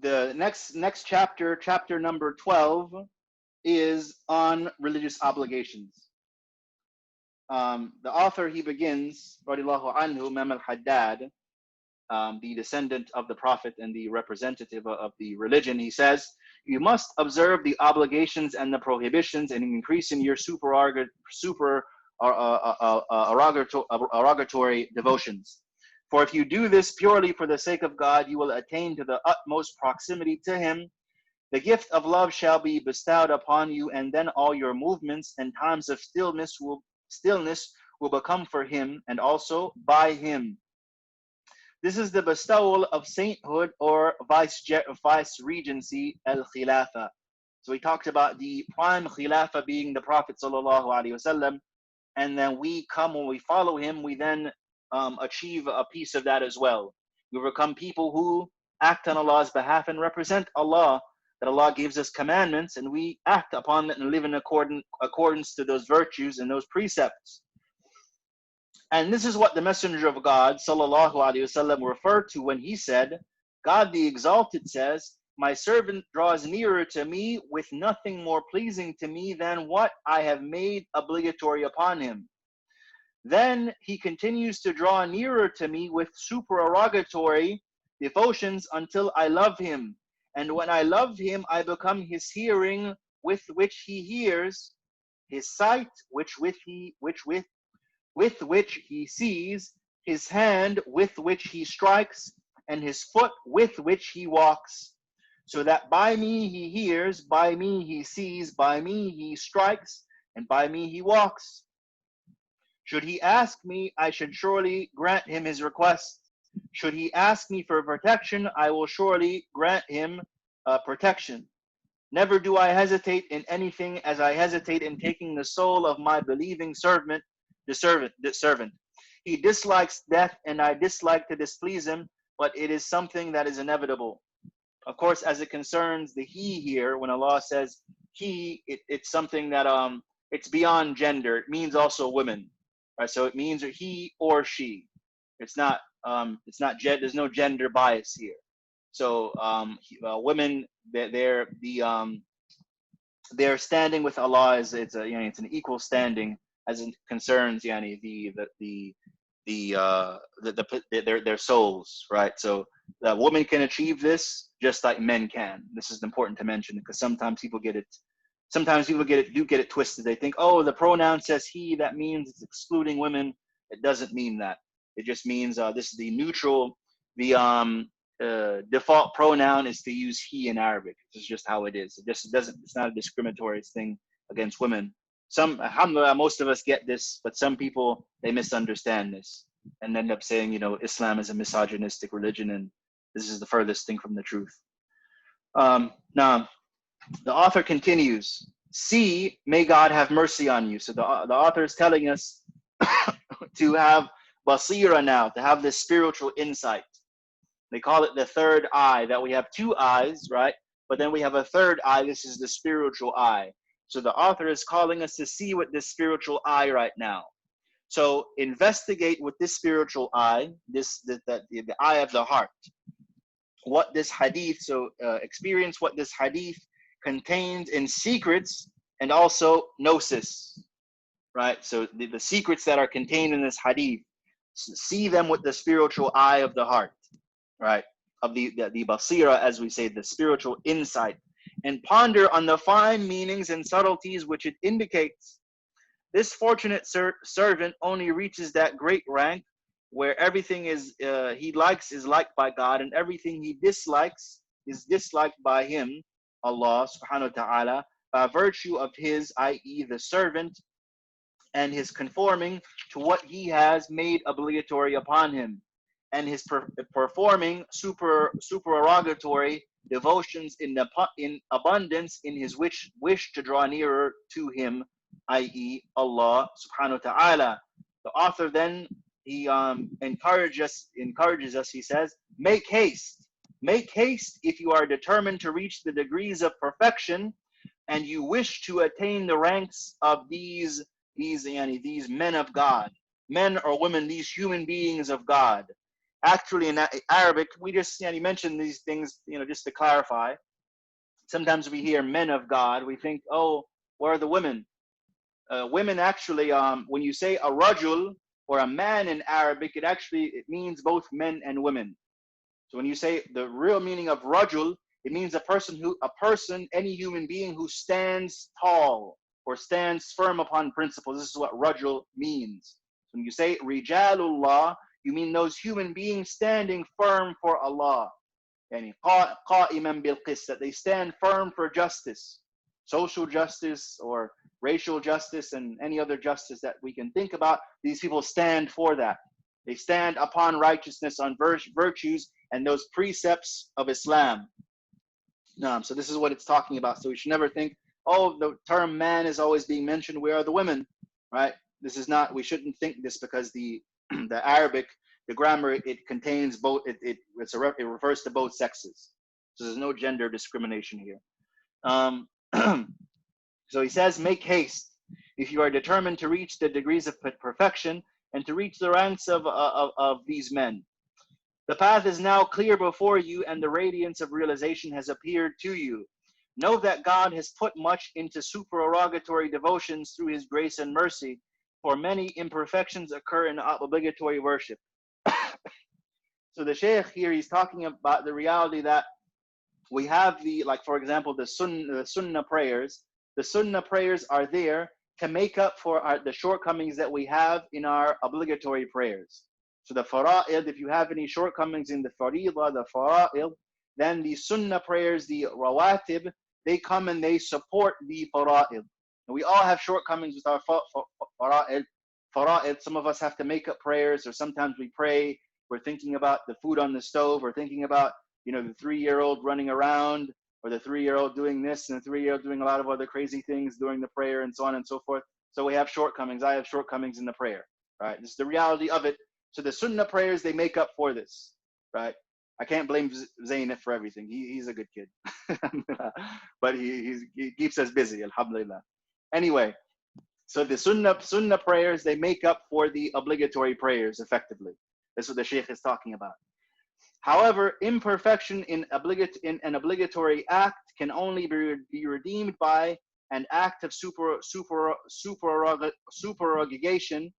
The next chapter, chapter number 12, is on religious obligations. The author, he begins, radiallahu anhu, Imam al-Haddad, the descendant of the Prophet and the representative of the religion, he says, you must observe the obligations and the prohibitions and increase in your supererogatory devotions. For if you do this purely for the sake of God, you will attain to the utmost proximity to Him. The gift of love shall be bestowed upon you, and then all your movements and times of stillness will become for Him and also by Him. This is the bestowal of sainthood or vice regency, al-khilafa. So we talked about the prime khilafa being the Prophet sallallahu alaihi wasallam, and then we come, when we follow him, we then achieve a piece of that as well. We become people who act on Allah's behalf and represent Allah, that Allah gives us commandments, and we act upon it and live in accordance to those virtues and those precepts. And this is what the Messenger of God sallallahu alaihi wasallam referred to when he said, God the Exalted says, my servant draws nearer to me with nothing more pleasing to me than what I have made obligatory upon him. Then he continues to draw nearer to me with supererogatory devotions until I love him. And when I love him, I become his hearing with which he hears, his sight with which he sees, his hand with which he strikes, and his foot with which he walks. So that by me he hears, by me he sees, by me he strikes, and by me he walks. Should he ask me, I should surely grant him his request. Should he ask me for protection, I will surely grant him protection. Never do I hesitate in anything as I hesitate in taking the soul of my believing servant, the servant. He dislikes death, and I dislike to displease him, but it is something that is inevitable. Of course, as it concerns the he here, when Allah says he, it's something that it's beyond gender. It means also women, right? So it means he or she. It's not there's no gender bias here. So women, their standing with Allah is it's an equal standing as it concerns their souls, right? So that women can achieve this just like men can. This is important to mention because sometimes people get it twisted. They think, oh, the pronoun says he, that means it's excluding women. It doesn't mean that. It just means this is the neutral. The default pronoun is to use he in Arabic. This is just how it is. It's not a discriminatory thing against women. Alhamdulillah, most of us get this, but some people, they misunderstand this and end up saying, Islam is a misogynistic religion, and this is the furthest thing from the truth. Now, the author continues, see, may God have mercy on you. So the author is telling us to have basira now, to have this spiritual insight. They call it the third eye, that we have two eyes, right? But then we have a third eye. This is the spiritual eye. So the author is calling us to see with this spiritual eye right now. So investigate with this spiritual eye, the eye of the heart, what this hadith, experience what this hadith contains in secrets and also gnosis, right? So the secrets that are contained in this hadith, see them with the spiritual eye of the heart, right? Of the basira, as we say, the spiritual insight, and ponder on the fine meanings and subtleties which it indicates. This fortunate servant only reaches that great rank where everything he likes is liked by God, and everything he dislikes is disliked by him, Allah subhanahu wa ta'ala, by virtue of his, i.e. the servant, and his conforming to what he has made obligatory upon him, and his performing supererogatory devotions in abundance in his wish to draw nearer to him, i.e. Allah subhanahu wa ta'ala. The author then, he encourages us, he says, make haste if you are determined to reach the degrees of perfection and you wish to attain the ranks of these men of God, men or women, these human beings of God. Actually, in Arabic, we just, you mentioned these things, just to clarify. Sometimes we hear men of God, we think, oh, where are the women? Women actually, when you say a rajul or a man in Arabic, it means both men and women. So when you say the real meaning of rajul, it means a person, any human being who stands tall or stands firm upon principles. This is what rajul means. So when you say rijalullah, you mean those human beings standing firm for Allah. Yani qa'iman bil qist, that they stand firm for justice, social justice or racial justice and any other justice that we can think about. These people stand for that. They stand upon righteousness, on virtues, and those precepts of Islam. So this is what it's talking about. So we should never think, oh, the term man is always being mentioned. Where are the women? Right? This is not, we shouldn't think this, because the Arabic, the grammar, it contains both, it refers to both sexes. So there's no gender discrimination here. So he says, make haste if you are determined to reach the degrees of perfection and to reach the ranks of these men. The path is now clear before you, and the radiance of realization has appeared to you. Know that God has put much into supererogatory devotions through his grace and mercy, for many imperfections occur in obligatory worship. So the Shaykh here, he's talking about the reality that we have like for example, the Sunnah prayers. The Sunnah prayers are there to make up for the shortcomings that we have in our obligatory prayers. So the fara'id, if you have any shortcomings in the faridah, the fara'id, then the Sunnah prayers, the rawatib, they come and they support the fara'id. And we all have shortcomings with our fara'id. Some of us have to make up prayers, or sometimes we pray, we're thinking about the food on the stove, or thinking about the 3-year-old running around, or the 3-year-old doing this, and the 3-year-old doing a lot of other crazy things during the prayer, and so on and so forth. So we have shortcomings. I have shortcomings in the prayer, right? This is the reality of it. So the Sunnah prayers, they make up for this, right? I can't blame Zaynab for everything. He's a good kid. But he keeps us busy, alhamdulillah. Anyway, so the Sunnah prayers, they make up for the obligatory prayers effectively. That's what the Shaykh is talking about. However, imperfection in an obligatory act can only be redeemed by an act of supererogation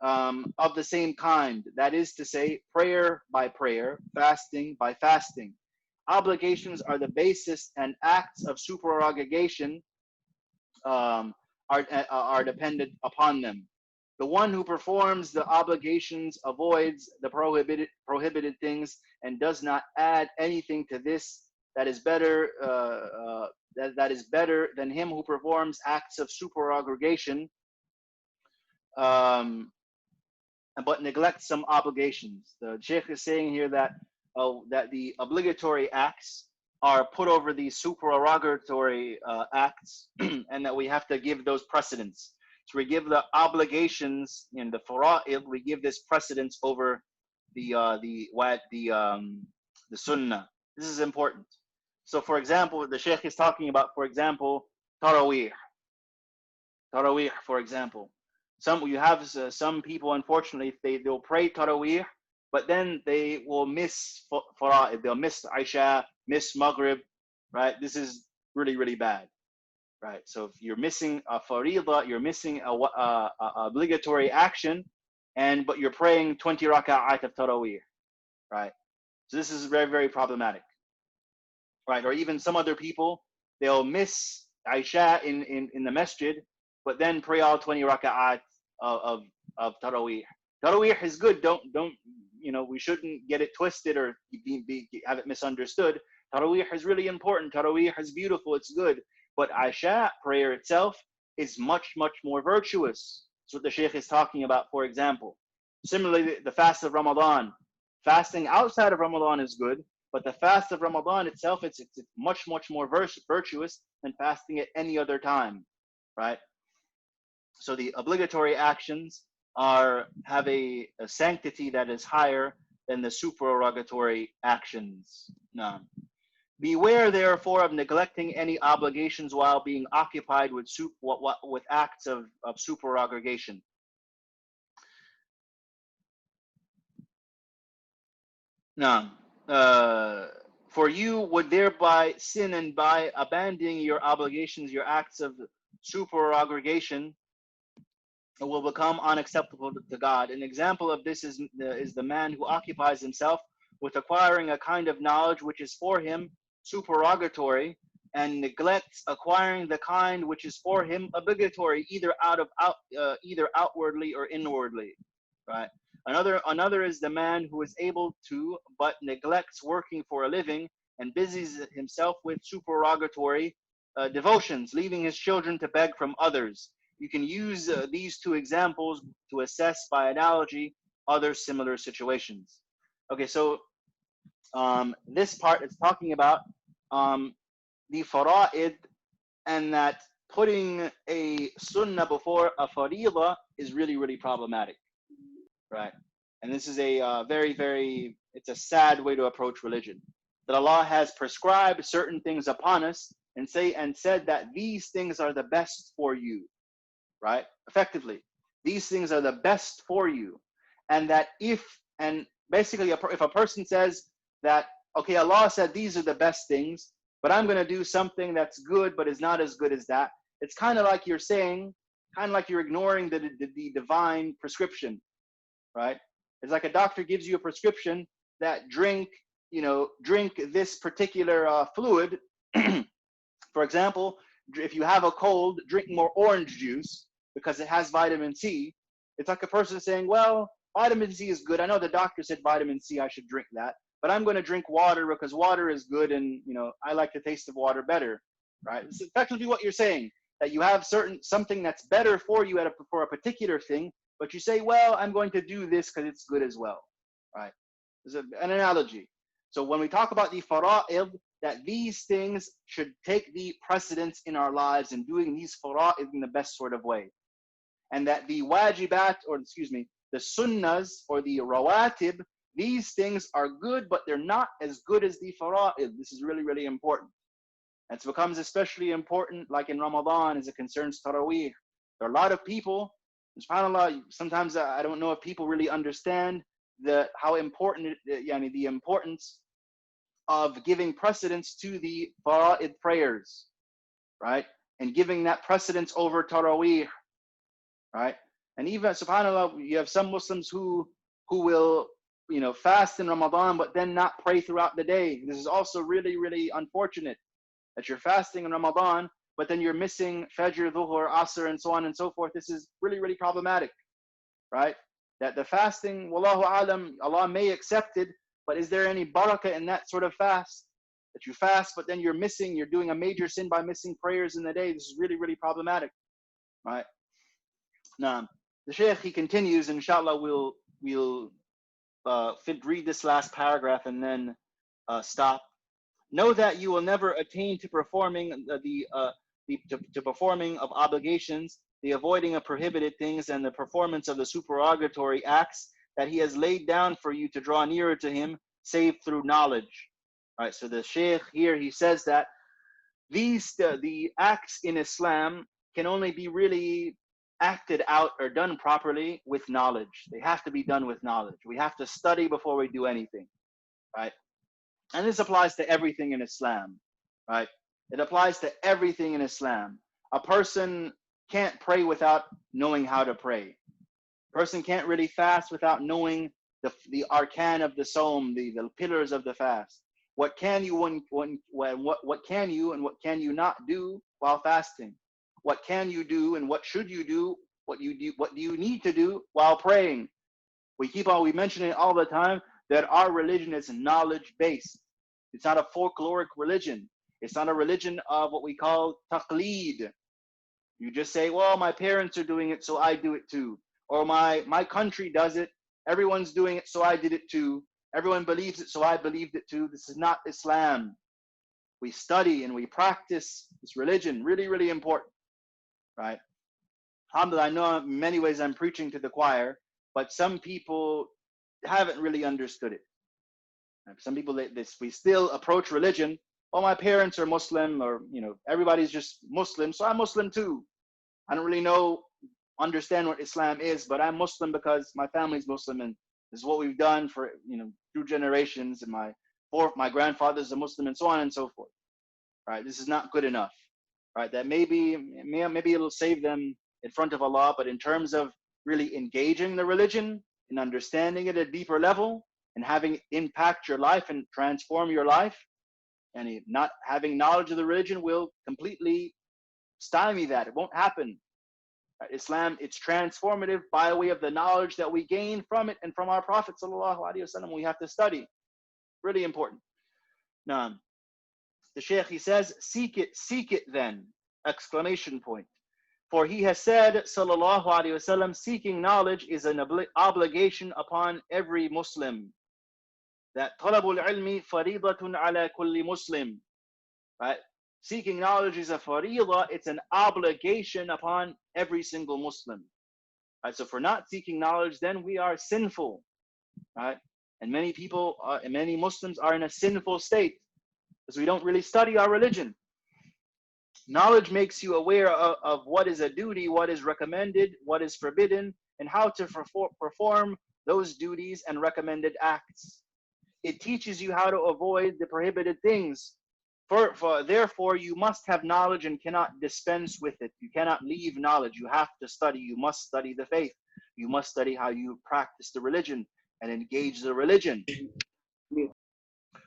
of the same kind. That is to say, prayer by prayer, fasting by fasting. Obligations are the basis, and acts of supererogation are dependent upon them. The one who performs the obligations avoids the prohibited things and does not add anything to this. That is better. That is better than him who performs acts of supererogation, but neglects some obligations. The Sheikh is saying here that the obligatory acts are put over the supererogatory acts, and that we have to give those precedence. So we give the obligations in the fara'id, we give this precedence over the sunnah. This is important. So for example, the Sheikh is talking about, for example, Taraweeh. Taraweeh, for example. You have some people, unfortunately, they'll pray Taraweeh, but then they will miss fara'id. They'll miss Isha, miss Maghrib, right? This is really, really bad. Right, so if you're missing a faridah, you're missing a obligatory action, but you're praying 20 raka'at of Taraweeh, right? So this is very, very problematic, right? Or even some other people, they'll miss Isha in the masjid, but then pray all 20 raka'at of Taraweeh. Taraweeh is good. Don't we shouldn't get it twisted or have it misunderstood. Taraweeh is really important. Taraweeh is beautiful. It's good. But Isha prayer itself is much, much more virtuous. That's what the Shaykh is talking about, for example. Similarly, the fast of Ramadan. Fasting outside of Ramadan is good, but the fast of Ramadan itself, it's much, much more virtuous than fasting at any other time, right? So the obligatory actions have a sanctity that is higher than the supererogatory actions. No. Beware, therefore, of neglecting any obligations while being occupied with acts of supererogation. Now, for you would thereby sin, and by abandoning your obligations, your acts of supererogation will become unacceptable to God. An example of this is the man who occupies himself with acquiring a kind of knowledge which is for him supererogatory, and neglects acquiring the kind which is for him obligatory, either outwardly or inwardly. Right. Another is the man who is able to but neglects working for a living and busies himself with supererogatory devotions, leaving his children to beg from others. You can use these two examples to assess by analogy other similar situations. Okay, so this part is talking about the fara'id, and that putting a sunnah before a faridah is really, really problematic, right? And this is a it's a sad way to approach religion. That Allah has prescribed certain things upon us and said that these things are the best for you, right? Effectively, these things are the best for you, and that basically, if a person says that, okay, Allah said these are the best things, but I'm going to do something that's good but is not as good as that, it's kind of like you're saying, kind of like you're ignoring the divine prescription, right? It's like a doctor gives you a prescription that drink this particular fluid. For example, if you have a cold, drink more orange juice because it has vitamin C. It's like a person saying, well, vitamin C is good. I know the doctor said vitamin C, I should drink that, but I'm going to drink water because water is good, and I like the taste of water better, right? It's effectively what you're saying, that you have something that's better for you for a particular thing, but you say, well, I'm going to do this because it's good as well, right? There's an analogy. So when we talk about the fara'id, that these things should take the precedence in our lives in doing these fara'id in the best sort of way. And that the wajibat, the sunnahs or the rawatib, these things are good, but they're not as good as the fara'id. This is really, really important. And it becomes especially important like in Ramadan as it concerns Taraweeh. There are a lot of people, subhanAllah, sometimes I don't know if people really understand how important, the importance of giving precedence to the fara'id prayers, right? And giving that precedence over Taraweeh, right? And even, subhanAllah, you have some Muslims who will, fast in Ramadan, but then not pray throughout the day. This is also really, really unfortunate, that you're fasting in Ramadan, but then you're missing Fajr, Dhuhr, Asr, and so on and so forth. This is really, really problematic, right? That the fasting, wallahu alam, Allah may accept it, but is there any barakah in that sort of fast? That you fast, but then you're doing a major sin by missing prayers in the day. This is really, really problematic, right? Now, the Shaykh, he continues, inshallah, we'll read this last paragraph and then stop. Know that you will never attain to performing to performing of obligations, the avoiding of prohibited things, and the performance of the supererogatory acts that he has laid down for you to draw nearer to him, save through knowledge. All right. So the Shaykh here, he says that the acts in Islam can only be really acted out or done properly with knowledge. They have to be done with knowledge. We have to study before we do anything, right? And this applies to everything in Islam, right? It applies to everything in Islam. A person can't pray without knowing how to pray. A person can't really fast without knowing the arkan of the Sawm, the pillars of the fast. What can you what can you and what can you not do while fasting? What can you do and what should you do? What do you need to do while praying? We mention it all the time, that our religion is knowledge based. It's not a folkloric religion. It's not a religion of what we call taqleed. You just say, well, my parents are doing it, so I do it too. Or my country does it. Everyone's doing it, so I did it too. Everyone believes it, so I believed it too. This is not Islam. We study and we practice this religion. Really, really important, right? Alhamdulillah, I know in many ways I'm preaching to the choir, but some people haven't really understood it. Some people, we still approach religion, oh, my parents are Muslim, or everybody's just Muslim, so I'm Muslim too. I don't really understand what Islam is, but I'm Muslim because my family's Muslim, and This is what we've done for, through generations, and my grandfather's a Muslim, and so on and so forth. Right? This is not good enough. Right? That maybe it'll save them in front of Allah, but in terms of really engaging the religion and understanding it at a deeper level and having it impact your life and transform your life, and not having knowledge of the religion will completely stymie that. It won't happen. Right? Islam, it's transformative by way of the knowledge that we gain from it and from our Prophet sallallahu alaihi wasallam. We have to study. Really important. Now, the Shaykh, he says, seek it then! Exclamation point. For he has said, sallallahu alaihi wasallam, seeking knowledge is an obligation upon every Muslim. That talabul ilmi faridatun ala kulli Muslim. Right? Seeking knowledge is a faridah, it's an obligation upon every single Muslim. Right? So if we're not seeking knowledge, then we are sinful. Right? And many Muslims are in a sinful state because we don't really study our religion. Knowledge makes you aware of what is a duty, what is recommended, what is forbidden, and how to perform those duties and recommended acts. It teaches you how to avoid the prohibited things. Therefore, you must have knowledge and cannot dispense with it. You cannot leave knowledge. You have to study. You must study the faith. You must study how you practice the religion and engage the religion.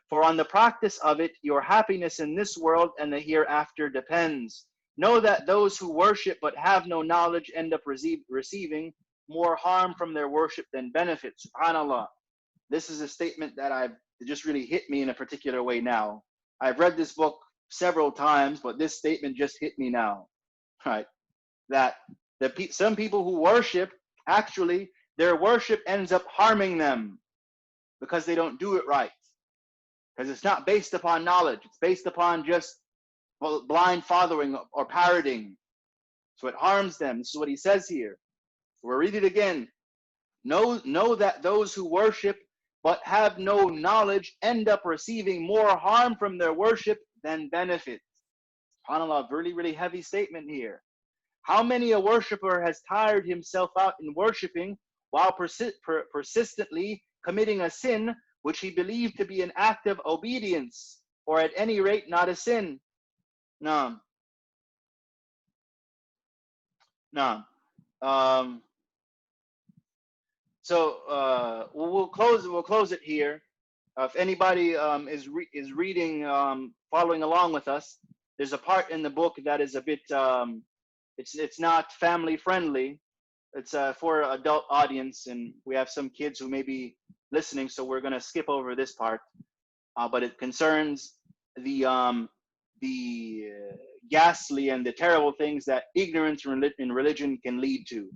For on the practice of it, your happiness in this world and the hereafter depends. Know that those who worship but have no knowledge end up receiving more harm from their worship than benefit. SubhanAllah. This is a statement that just really hit me in a particular way now. I've read this book several times, but this statement just hit me now. Right? That some people who worship, actually, their worship ends up harming them because they don't do it right. Because it's not based upon knowledge. It's based upon just blind following or parroting. So it harms them. This is what he says here. We'll read it again. Know that those who worship but have no knowledge end up receiving more harm from their worship than benefit. SubhanAllah, really, really heavy statement here. How many a worshipper has tired himself out in worshiping while persistently committing a sin which he believed to be an act of obedience, or at any rate not a sin. No. So we'll close it here. If anybody is reading, following along with us, there's a part in the book that is a bit it's not family friendly. It's for an adult audience, and we have some kids who may be listening, so we're going to skip over this part. But it concerns the ghastly and the terrible things that ignorance in religion can lead to.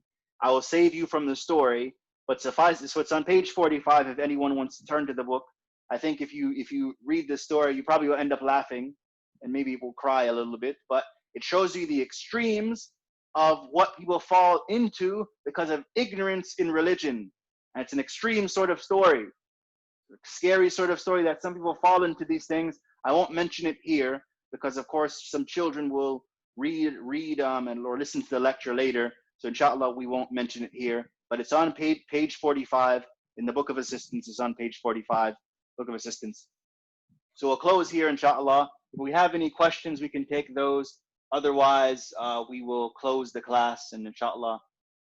I will save you from the story, but suffice it. So it's on page 45 if anyone wants to turn to the book. I think if you read the story, you probably will end up laughing and maybe will cry a little bit, but it shows you the extremes of what people fall into because of ignorance in religion. And it's an extreme sort of story, scary sort of story that some people fall into these things. I won't mention it here because, of course, some children will read or listen to the lecture later. So inshallah, we won't mention it here. But it's on page 45 in the Book of Assistance. It's on page 45, Book of Assistance. So we'll close here, inshallah. If we have any questions, we can take those. Otherwise, we will close the class, and inshallah,